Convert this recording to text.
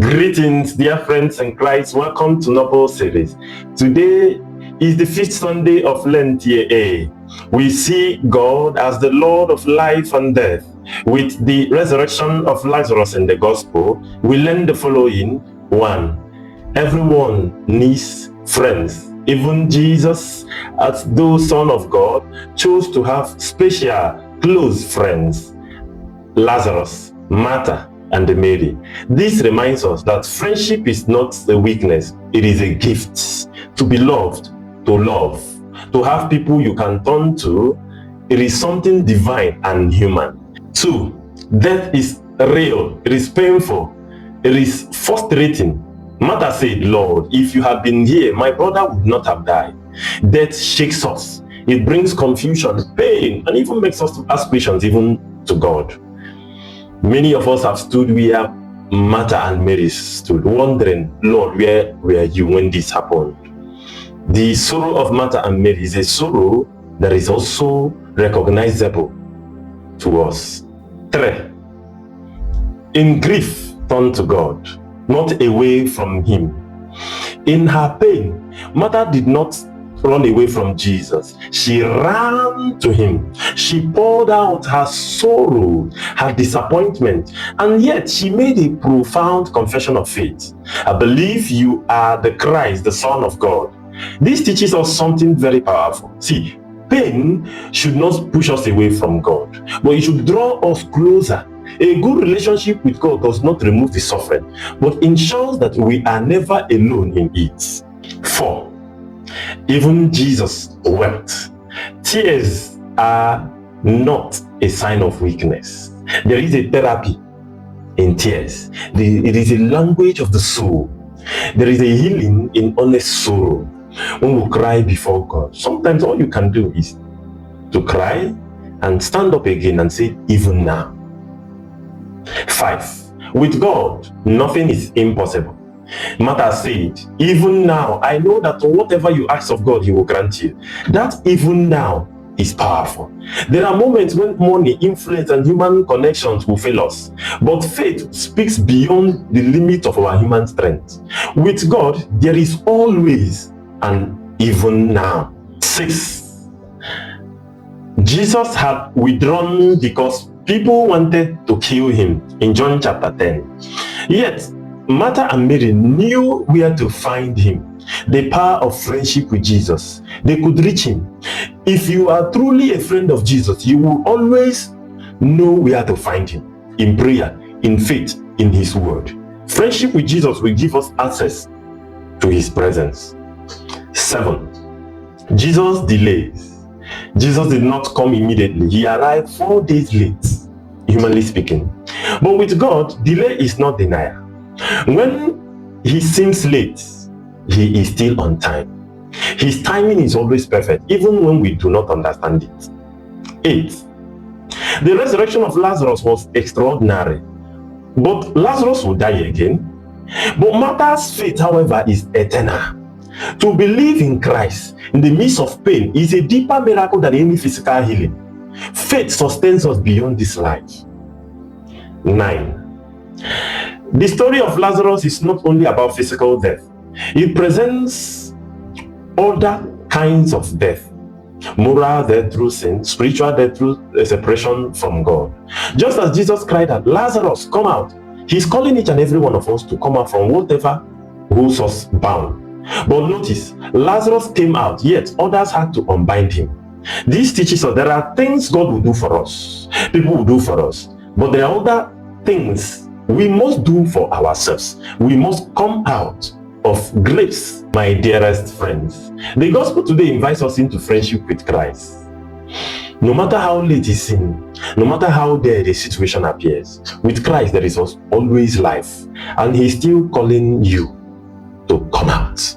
Greetings, dear friends in Christ. Welcome to Noble Series. Today is the fifth Sunday of Lent, year A. We see God as the Lord of life and death. With the resurrection of Lazarus in the Gospel, we learn the following. 1. Everyone needs friends. Even Jesus, as the Son of God, chose to have special, close friends. Lazarus, Martha, and Mary. This reminds us that friendship is not a weakness, it is a gift. To be loved, to love, to have people you can turn to, it is something divine and human. 2. Death is real, it is painful, it is frustrating. Martha said, Lord, if you had been here, my brother would not have died. Death shakes us, it brings confusion, pain, and even makes us ask questions even to God. Many of us have stood where Martha and Mary stood, wondering, Lord, where were you when this happened? The sorrow of Martha and Mary is a sorrow that is also recognizable to us. 3. In grief, turn to God, not away from Him. In her pain, Martha did not run away from Jesus. She ran to Him. She poured out her sorrow, her disappointment, and yet she made a profound confession of faith. I believe you are the Christ, the Son of God. This teaches us something very powerful. See, pain should not push us away from God, but it should draw us closer. A good relationship with God does not remove the suffering, but ensures that we are never alone in it. 4. Even Jesus wept. Tears are not a sign of weakness. There is a therapy in tears. It is a language of the soul. There is a healing in honest sorrow. When we cry before God, sometimes all you can do is to cry and stand up again and say, even now. 5. With God, nothing is impossible. Martha said, even now, I know that whatever you ask of God, He will grant you. That even now is powerful. There are moments when money, influence, and human connections will fail us, but faith speaks beyond the limit of our human strength. With God, there is always an even now. 6. Jesus had withdrawn because people wanted to kill Him in John chapter 10. Yet, Martha and Mary knew where to find Him. The power of friendship with Jesus. They could reach Him. If you are truly a friend of Jesus, you will always know where to find Him. In prayer, in faith, in His word. Friendship with Jesus will give us access to His presence. 7. Jesus delays. Jesus did not come immediately. He arrived 4 days late, humanly speaking. But with God, delay is not denial. When He seems late, He is still on time. His timing is always perfect, even when we do not understand it. 8. The resurrection of Lazarus was extraordinary, but Lazarus will die again. But Martha's faith, however, is eternal. To believe in Christ in the midst of pain is a deeper miracle than any physical healing. Faith sustains us beyond this life. 9. The story of Lazarus is not only about physical death. It presents other kinds of death. Moral death through sin, spiritual death through separation from God. Just as Jesus cried out, Lazarus, come out. He's calling each and every one of us to come out from whatever holds us bound. But notice, Lazarus came out, yet others had to unbind him. This teaches us there are things God will do for us, people will do for us, but there are other things we must do for ourselves. We must come out of grace, my dearest friends. The gospel today invites us into friendship with Christ. No matter how late is sin, no matter how dead a situation appears, with Christ there is always life, and He's still calling you to come out.